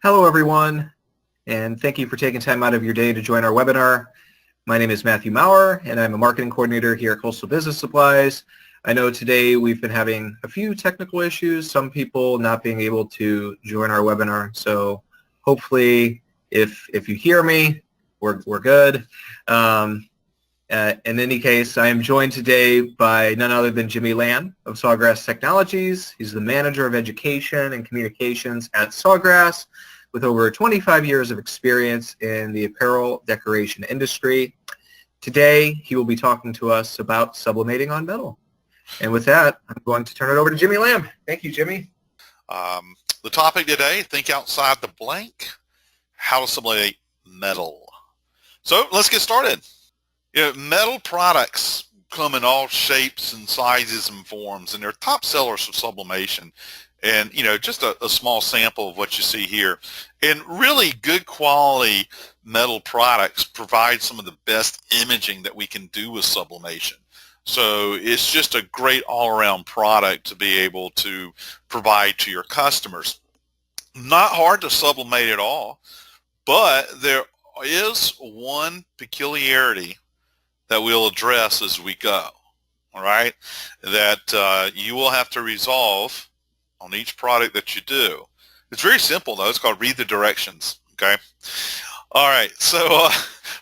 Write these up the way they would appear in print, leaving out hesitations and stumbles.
Hello, everyone, and thank you for taking time out of your day to join our webinar. My name is Matthew Maurer, and I'm a marketing coordinator here at Coastal Business Supplies. I know today we've been having a few technical issues, some people not being able to join our webinar, so hopefully if you hear me, we're good. In any case, I am joined today by none other than Jimmy Lamb of Sawgrass Technologies. He's the Manager of Education and Communications at Sawgrass with over 25 years of experience in the apparel decoration industry. Today, he will be talking to us about sublimating on metal. And with that, I'm going to turn it over to Jimmy Lamb. Thank you, Jimmy. The topic today, think outside the blank, how to sublimate metal. So let's get started. Metal products come in all shapes and sizes and forms, and they're top sellers for sublimation. And, just a small sample of what you see here. And really good quality metal products provide some of the best imaging that we can do with sublimation. So it's just a great all-around product to be able to provide to your customers. Not hard to sublimate at all, but there is one peculiarity that we'll address as we go, all right, that you will have to resolve on each product that you do. It's very simple, though. It's called read the directions, okay? All right, so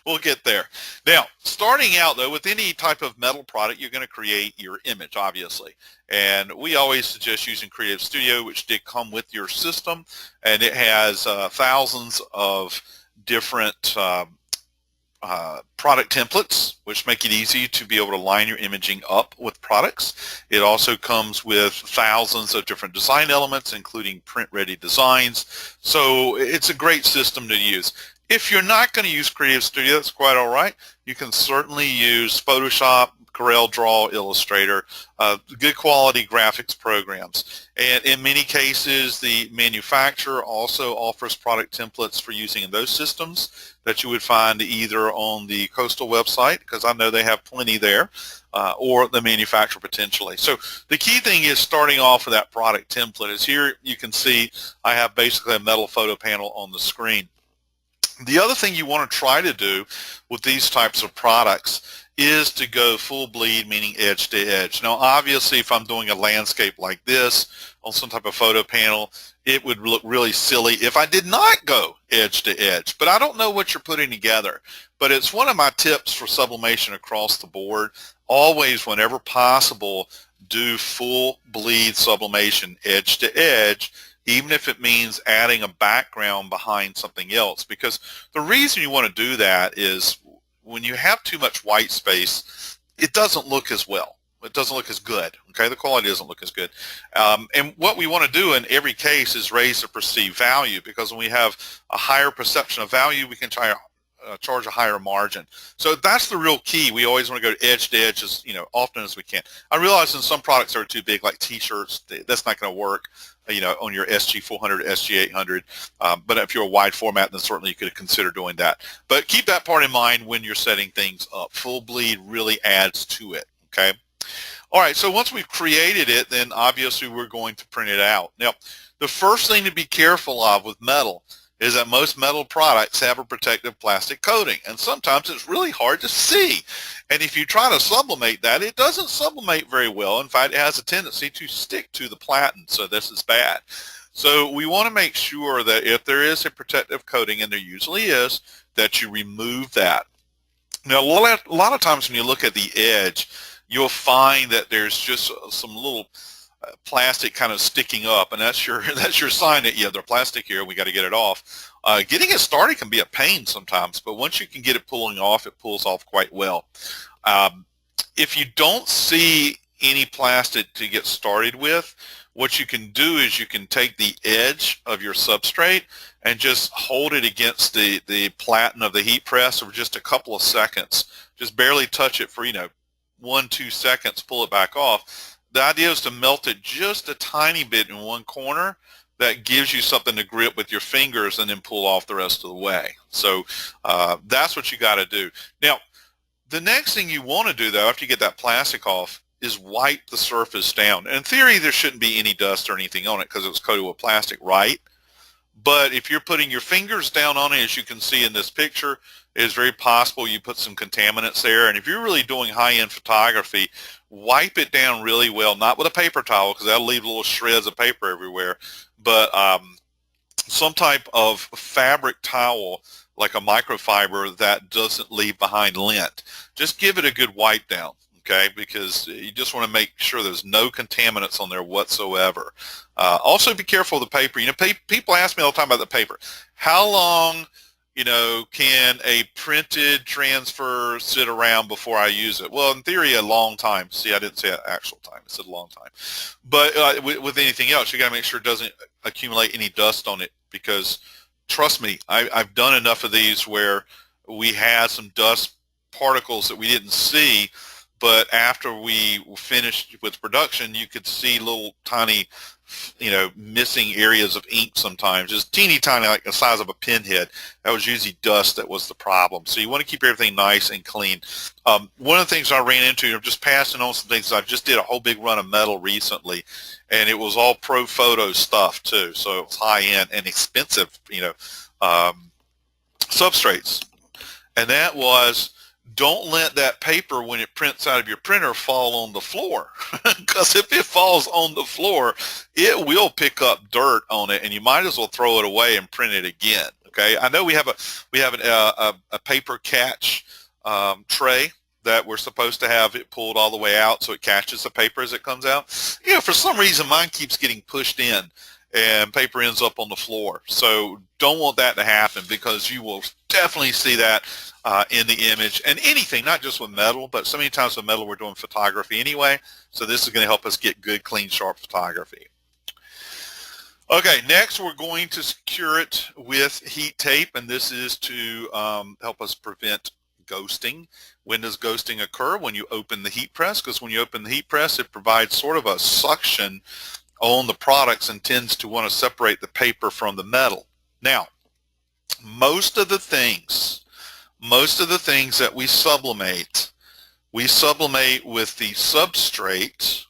we'll get there. Now, starting out, though, with any type of metal product, you're going to create your image, obviously. And we always suggest using Creative Studio, which did come with your system, and it has thousands of different product templates, which make it easy to be able to line your imaging up with products. It also comes with thousands of different design elements, including print-ready designs. So it's a great system to use. If you're not going to use Creative Studio, that's quite all right. You can certainly use Photoshop, CorelDRAW, Illustrator, good quality graphics programs. And in many cases, the manufacturer also offers product templates for using in those systems that you would find either on the Coastal website, because I know they have plenty there, or the manufacturer potentially. So the key thing is starting off with that product template. Is here you can see I have basically a metal photo panel on the screen. The other thing you want to try to do with these types of products is to go full bleed, meaning edge to edge. Now, obviously, if I'm doing a landscape like this on some type of photo panel, it would look really silly if I did not go edge to edge. But I don't know what you're putting together. But it's one of my tips for sublimation across the board. Always, whenever possible, do full bleed sublimation edge to edge, even if it means adding a background behind something else. Because the reason you want to do that is when you have too much white space, it doesn't look as well. It doesn't look as good, okay? The quality doesn't look as good. And what we want to do in every case is raise the perceived value, because when we have a higher perception of value, we can charge a higher margin. So that's the real key. We always want to go edge to edge as often as we can. I realize in some products that are too big, like T-shirts, that's not going to work, on your SG400, SG800. But if you're a wide format, then certainly you could consider doing that. But keep that part in mind when you're setting things up. Full bleed really adds to it, okay? All right, so once we've created it, then obviously we're going to print it out. Now, the first thing to be careful of with metal is that most metal products have a protective plastic coating, and sometimes it's really hard to see. And if you try to sublimate that, it doesn't sublimate very well. In fact, it has a tendency to stick to the platen, so this is bad. So we want to make sure that if there is a protective coating, and there usually is, that you remove that. Now, a lot of times when you look at the edge, you'll find that there's just some little plastic kind of sticking up, and that's your sign that there's plastic here. We got to get it off. Getting it started can be a pain sometimes, but once you can get it pulling off, it pulls off quite well. If you don't see any plastic to get started with, what you can do is you can take the edge of your substrate and just hold it against the platen of the heat press for just a couple of seconds. Just barely touch it for 1-2 seconds, pull it back off. The idea is to melt it just a tiny bit in one corner. That gives you something to grip with your fingers and then pull off the rest of the way. So that's what you got to do. Now, the next thing you want to do, though, after you get that plastic off, is wipe the surface down. In theory, there shouldn't be any dust or anything on it because it was coated with plastic, right? But if you're putting your fingers down on it, as you can see in this picture, it is very possible you put some contaminants there. And if you're really doing high-end photography, wipe it down really well, not with a paper towel because that'll leave little shreds of paper everywhere, but some type of fabric towel like a microfiber that doesn't leave behind lint. Just give it a good wipe down, okay, because you just want to make sure there's no contaminants on there whatsoever. Also be careful of the paper. You know, people ask me all the time about the paper. How long, you know, can a printed transfer sit around before I use it? Well, in theory, a long time. See, I didn't say actual time. I said a long time. But with anything else, you got to make sure it doesn't accumulate any dust on it, because trust me, I've done enough of these where we had some dust particles that we didn't see, but after we finished with production, you could see little tiny, you know, missing areas of ink sometimes, just teeny tiny, like the size of a pinhead. That was usually dust that was the problem. So you want to keep everything nice and clean. One of the things I ran into, I'm just passing on some things. I just did a whole big run of metal recently, and it was all pro photo stuff too. So it was high end and expensive, you know, substrates. And that was, don't let that paper, when it prints out of your printer, fall on the floor, because if it falls on the floor, it will pick up dirt on it, and you might as well throw it away and print it again. Okay, I know we have a paper catch tray that we're supposed to have it pulled all the way out so it catches the paper as it comes out. You know, for some reason mine keeps getting pushed in and paper ends up on the floor. So don't want that to happen, because you will definitely see that in the image. And anything, not just with metal, but so many times with metal we're doing photography anyway. So this is going to help us get good, clean, sharp photography. Okay, next we're going to secure it with heat tape, and this is to help us prevent ghosting. When does ghosting occur? When you open the heat press, because when you open the heat press, it provides sort of a suction on the products and tends to want to separate the paper from the metal. Now, most of the things that we sublimate with the substrate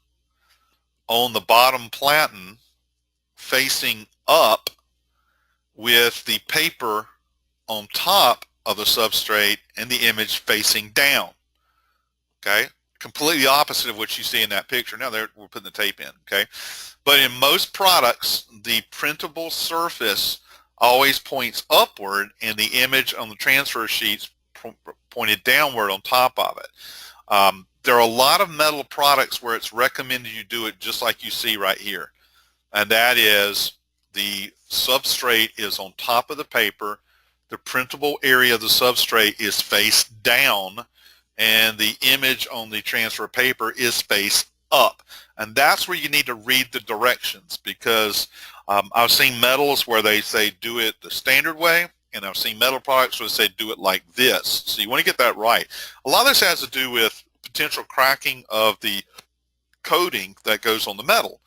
on the bottom platen facing up, with the paper on top of the substrate and the image facing down. Okay, completely opposite of what you see in that picture. Now there, we're putting the tape in. Okay, but in most products, the printable surface always points upward, and the image on the transfer sheets pointed downward on top of it. There are a lot of metal products where it's recommended you do it just like you see right here, and that is the substrate is on top of the paper, the printable area of the substrate is face down, and the image on the transfer paper is face up. And that's where you need to read the directions, because I've seen metals where they say do it the standard way, and I've seen metal products where they say do it like this. So you want to get that right. A lot of this has to do with potential cracking of the coating that goes on the metal.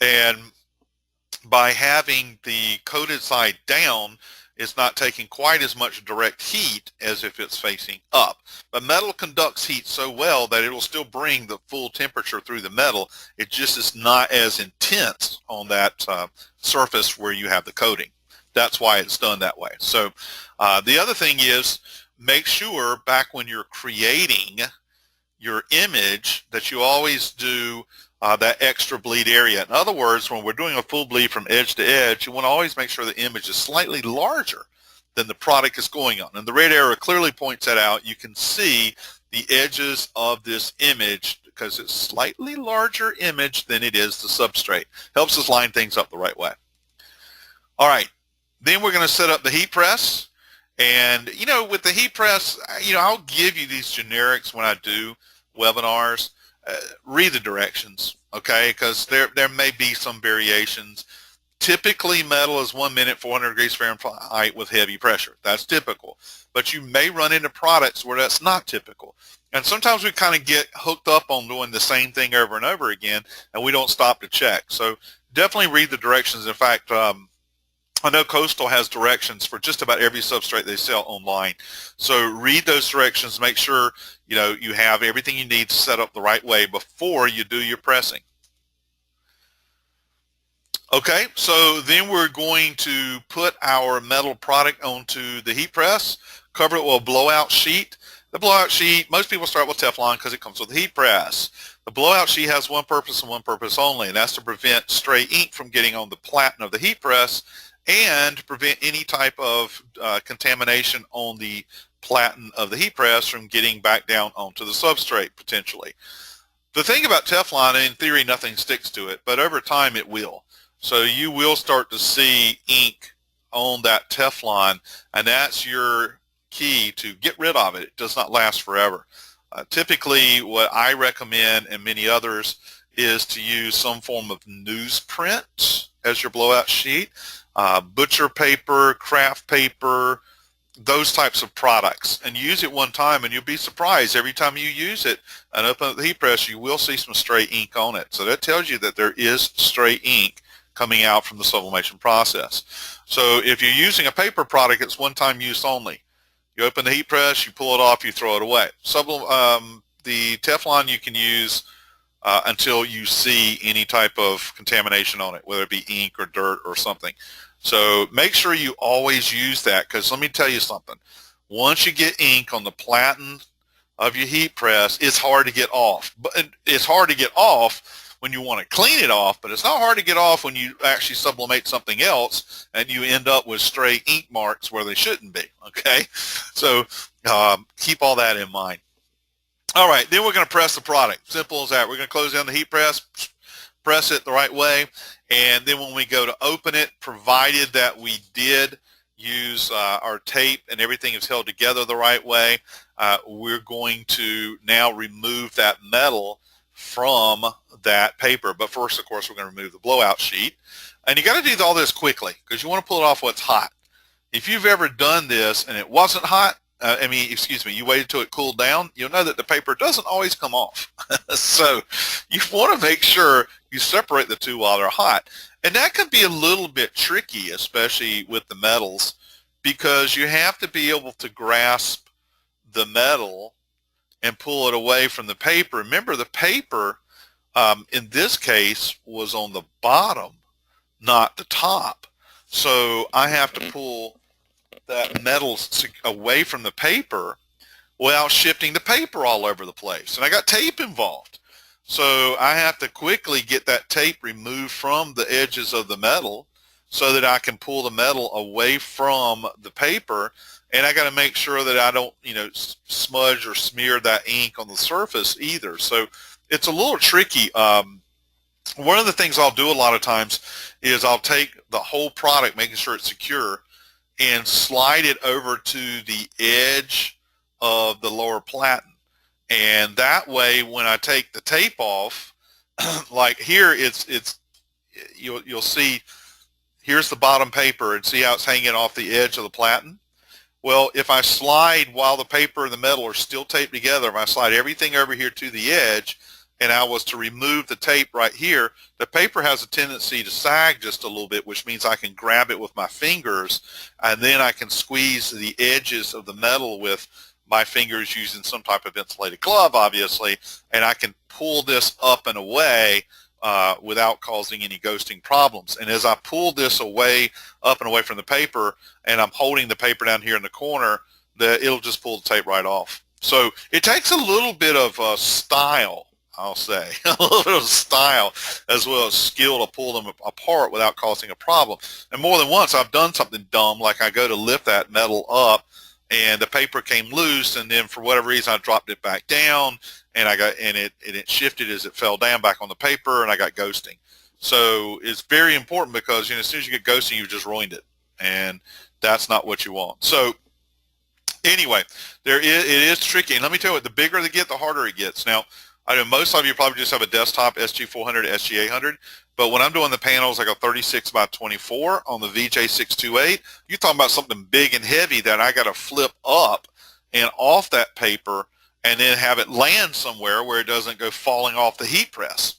And by having the coated side down, it's not taking quite as much direct heat as if it's facing up. But metal conducts heat so well that it will still bring the full temperature through the metal. It just is not as intense on that surface where you have the coating. That's why it's done that way. So the other thing is, make sure back when you're creating your image that you always do that extra bleed area. In other words, when we're doing a full bleed from edge to edge, you want to always make sure the image is slightly larger than the product is going on. And the red arrow clearly points that out. You can see the edges of this image because it's slightly larger image than it is the substrate. Helps us line things up the right way. All right, then we're going to set up the heat press. And, you know, with the heat press, you know, I'll give you these generics when I do webinars. Read the directions, okay, because there may be some variations. Typically, metal is 1 minute, 400 degrees Fahrenheit with heavy pressure. That's typical. But you may run into products where that's not typical. And sometimes we kind of get hooked up on doing the same thing over and over again, and we don't stop to check. So definitely read the directions. In fact, I know Coastal has directions for just about every substrate they sell online. So read those directions, make sure you know you have everything you need to set up the right way before you do your pressing. Okay, so then we're going to put our metal product onto the heat press, cover it with a blowout sheet. The blowout sheet, most people start with Teflon because it comes with a heat press. The blowout sheet has one purpose and one purpose only, and that's to prevent stray ink from getting on the platen of the heat press and to prevent any type of contamination on the platen of the heat press from getting back down onto the substrate potentially. The thing about Teflon, in theory, nothing sticks to it, but over time it will. So you will start to see ink on that Teflon, and that's your key to get rid of it. It does not last forever. Typically, what I recommend, and many others, is to use some form of newsprint as your blowout sheet, butcher paper, craft paper, those types of products, and use it one time and you'll be surprised every time you use it and open up the heat press you will see some stray ink on it. So that tells you that there is stray ink coming out from the sublimation process. So if you're using a paper product, it's one time use only. You open the heat press, you pull it off, you throw it away. The Teflon you can use until you see any type of contamination on it, whether it be ink or dirt or something. So make sure you always use that, because let me tell you something. Once you get ink on the platen of your heat press, it's hard to get off. But it's hard to get off when you want to clean it off, but it's not hard to get off when you actually sublimate something else and you end up with stray ink marks where they shouldn't be, okay? So keep all that in mind. All right, then we're going to press the product. Simple as that. We're going to close down the heat press, press it the right way, and then when we go to open it, provided that we did use our tape and everything is held together the right way, we're going to now remove that metal from that paper. But first, of course, we're going to remove the blowout sheet. And you got to do all this quickly because you want to pull it off when it's hot. If you've ever done this and it wasn't hot, you waited till it cooled down, you'll know that the paper doesn't always come off. So you want to make sure you separate the two while they're hot. And that can be a little bit tricky, especially with the metals, because you have to be able to grasp the metal and pull it away from the paper. Remember, the paper, in this case, was on the bottom, not the top. So I have to pull that metal away from the paper without shifting the paper all over the place. And I got tape involved. So I have to quickly get that tape removed from the edges of the metal so that I can pull the metal away from the paper. And I got to make sure that I don't, smudge or smear that ink on the surface either. So it's a little tricky. One of the things I'll do a lot of times is I'll take the whole product, making sure it's secure, and slide it over to the edge of the lower platen. And that way, when I take the tape off, like here, you'll see, here's the bottom paper, and see how it's hanging off the edge of the platen? Well, if I slide while the paper and the metal are still taped together, if I slide everything over here to the edge, and I was to remove the tape right here, the paper has a tendency to sag just a little bit, which means I can grab it with my fingers, and then I can squeeze the edges of the metal with my fingers using some type of insulated glove, obviously, and I can pull this up and away without causing any ghosting problems. And as I pull this up and away from the paper, and I'm holding the paper down here in the corner, it'll just pull the tape right off. So it takes a little bit of style, I'll say, a little bit of style as well as skill to pull them apart without causing a problem. And more than once I've done something dumb, like I go to lift that metal up and the paper came loose, and then for whatever reason I dropped it back down, and it shifted as it fell down back on the paper, and I got ghosting. So it's very important because as soon as you get ghosting, you've just ruined it, and that's not what you want. So anyway, it is tricky, and let me tell you what, the bigger they get, the harder it gets. Now, I know most of you probably just have a desktop SG400, SG800, but when I'm doing the panels, I go 36 by 24 on the VJ628. You're talking about something big and heavy that I got to flip up and off that paper and then have it land somewhere where it doesn't go falling off the heat press,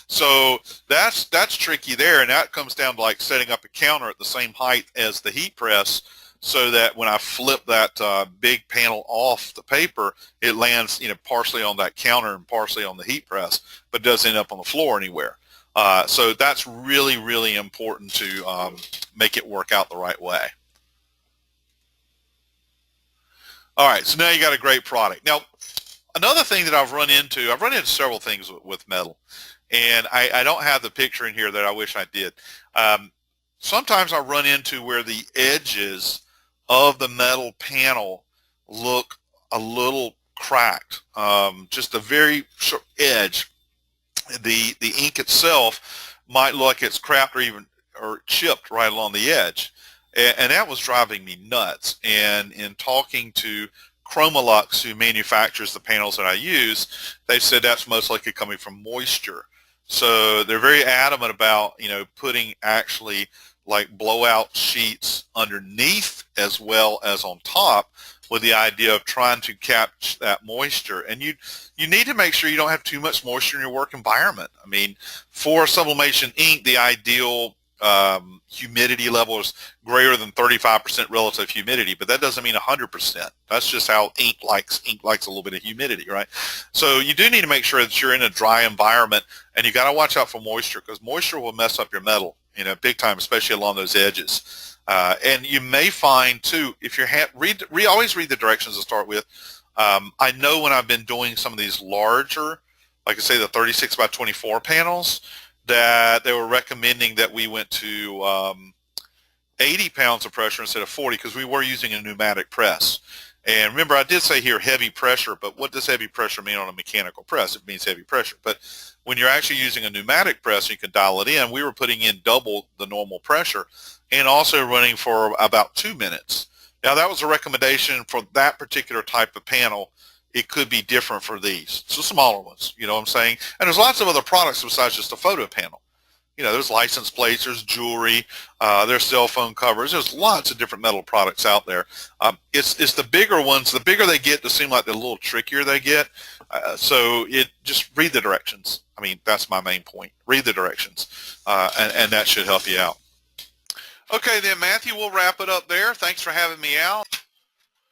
So that's tricky there, and that comes down to like setting up a counter at the same height as the heat press, so that when I flip that big panel off the paper, it lands, partially on that counter and partially on the heat press, but doesn't end up on the floor anywhere. So that's really, really important to make it work out the right way. All right, so now you got a great product. Now, another thing that I've run into several things with metal, and I don't have the picture in here that I wish I did. Sometimes I run into where the edges of the metal panel look a little cracked, just a very short edge. The ink itself might look like it's cracked or chipped right along the edge, and that was driving me nuts. And in talking to Chromolux, who manufactures the panels that I use, they said that's most likely coming from moisture. So they're very adamant about, putting actually like blowout sheets underneath as well as on top, with the idea of trying to capture that moisture. And you need to make sure you don't have too much moisture in your work environment. I mean, for sublimation ink, the ideal humidity level is greater than 35% relative humidity, but that doesn't mean 100%. That's just how ink likes a little bit of humidity, right? So you do need to make sure that you're in a dry environment, and you got to watch out for moisture, because moisture will mess up your metal, big time, especially along those edges. And you may find too, if you're always read the directions to start with. I know when I've been doing some of these larger, like I say, the 36 by 24 panels, that they were recommending that we went to 80 pounds of pressure instead of 40, because we were using a pneumatic press. And remember, I did say here heavy pressure, but what does heavy pressure mean on a mechanical press? It means heavy pressure. But when you're actually using a pneumatic press, you can dial it in. We were putting in double the normal pressure and also running for about 2 minutes. Now, that was a recommendation for that particular type of panel. It could be different for these, so smaller ones, you know what I'm saying? And there's lots of other products besides just a photo panel. There's license plates, there's jewelry, there's cell phone covers. There's lots of different metal products out there. It's the bigger ones. The bigger they get, to seem like the little trickier they get. So just read the directions. I mean, that's my main point. Read the directions, and that should help you out. Okay, then, Matthew, we'll wrap it up there. Thanks for having me out.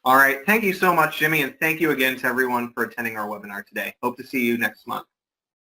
All right. Thank you so much, Jimmy, and thank you again to everyone for attending our webinar today. Hope to see you next month.